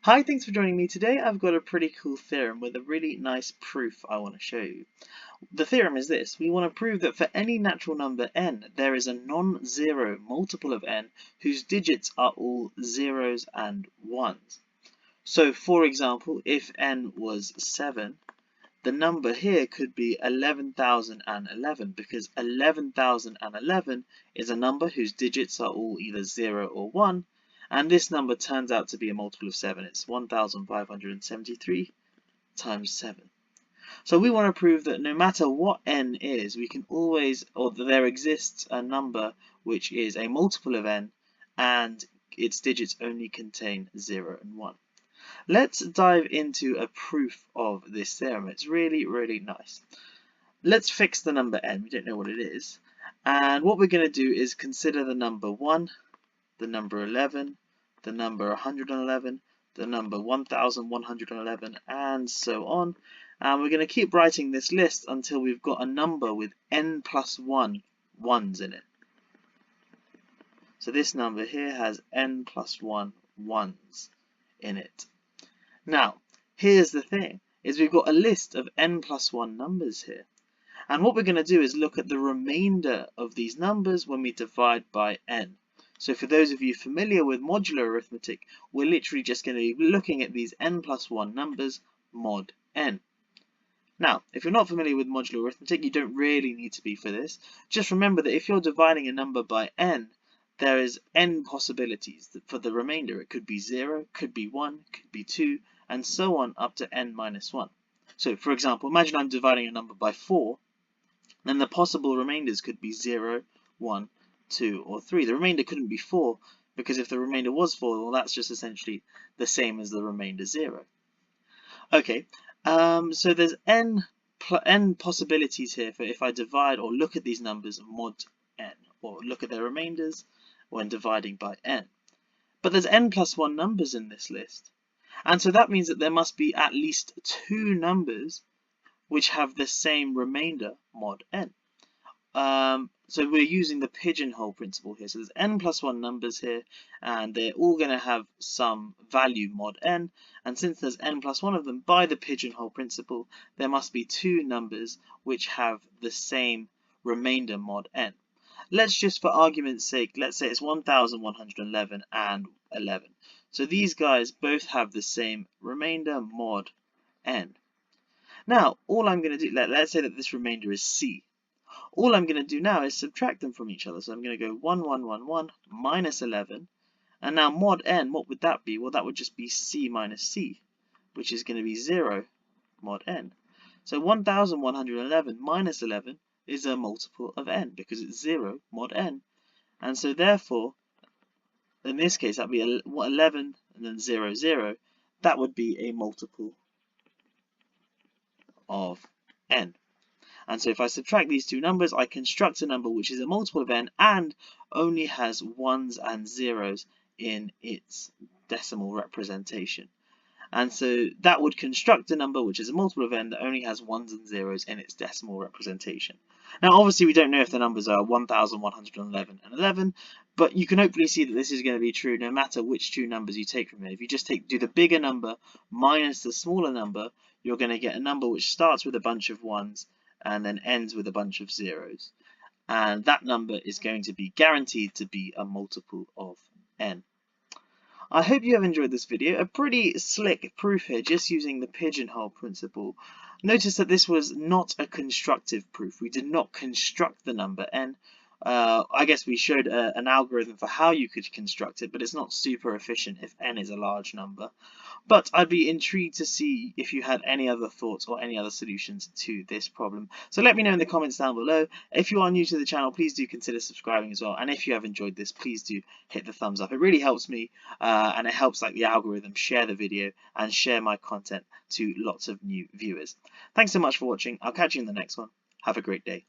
Hi, thanks for joining me today. I've got a pretty cool theorem with a really nice proof I want to show you. The theorem is this. We want to prove that for any natural number n, there is a non-zero multiple of n whose digits are all zeros and ones. So, for example, if n was 7, the number here could be 11,011 because 11,011 is a number whose digits are all either 0 or 1, and this number turns out to be a multiple of 7. It's 1,573 times 7. So we want to prove that no matter what n is, we can always, or that there exists a number which is a multiple of n and its digits only contain 0 and 1. Let's dive into a proof of this theorem. It's really, really nice. Let's fix the number n. We don't know what it is. And what we're going to do is consider the number 1, the number 11, the number 111, the number 1111, and so on. And we're going to keep writing this list until we've got a number with n plus 1 ones in it. So this number here has n plus 1 ones in it. Now, here's the thing, is we've got a list of n plus 1 numbers here. And what we're going to do is look at the remainder of these numbers when we divide by n. So for those of you familiar with modular arithmetic, we're literally just going to be looking at these n plus 1 numbers mod n. Now, if you're not familiar with modular arithmetic, you don't really need to be for this. Just remember that if you're dividing a number by n, there is n possibilities for the remainder. It could be 0, could be 1, could be 2, and so on up to n minus 1. So, for example, imagine I'm dividing a number by 4, then the possible remainders could be 0, 1, 2, or 3. The remainder couldn't be 4, because if the remainder was 4, well, that's just essentially the same as the remainder 0. Okay, so there's n possibilities here for if I divide or look at these numbers mod n, or look at their remainders when dividing by n. But there's n plus 1 numbers in this list, and so that means that there must be at least 2 numbers which have the same remainder mod n. So we're using the pigeonhole principle here. So there's n plus 1 numbers here, and they're all going to have some value mod n, and since there's n plus 1 of them, by the pigeonhole principle, there must be 2 numbers which have the same remainder mod n. Let's just, for argument's sake, let's say it's 1111 and 11. So these guys both have the same remainder mod n. Now, all I'm going to do, let's say that this remainder is c. All I'm going to do now is subtract them from each other. So I'm going to go 1, 1, 1, 1 minus 11. And now mod n, what would that be? Well, that would just be c minus c, which is going to be 0 mod n. So 1111 minus 11 is a multiple of n because it's 0 mod n. And so therefore, in this case, that would be 11 and then 0, 0. That would be a multiple of n. And so if I subtract these two numbers, I construct a number which is a multiple of n and only has ones and zeros in its decimal representation. And so that would construct a number which is a multiple of n that only has ones and zeros in its decimal representation. Now, obviously, we don't know if the numbers are 1111 and 11, but you can hopefully see that this is going to be true no matter which two numbers you take from it. If you just do the bigger number minus the smaller number, you're going to get a number which starts with a bunch of ones and then ends with a bunch of zeros. And that number is going to be guaranteed to be a multiple of n. I hope you have enjoyed this video. A pretty slick proof here, just using the pigeonhole principle. Notice that this was not a constructive proof. We did not construct the number n. I guess we showed an algorithm for how you could construct it, but it's not super efficient if n is a large number. But I'd be intrigued to see if you had any other thoughts or any other solutions to this problem. So let me know in the comments down below. If you are new to the channel, please do consider subscribing as well. And if you have enjoyed this, please do hit the thumbs up. It really helps me and it helps the algorithm share the video and share my content to lots of new viewers. Thanks so much for watching. I'll catch you in the next one. Have a great day.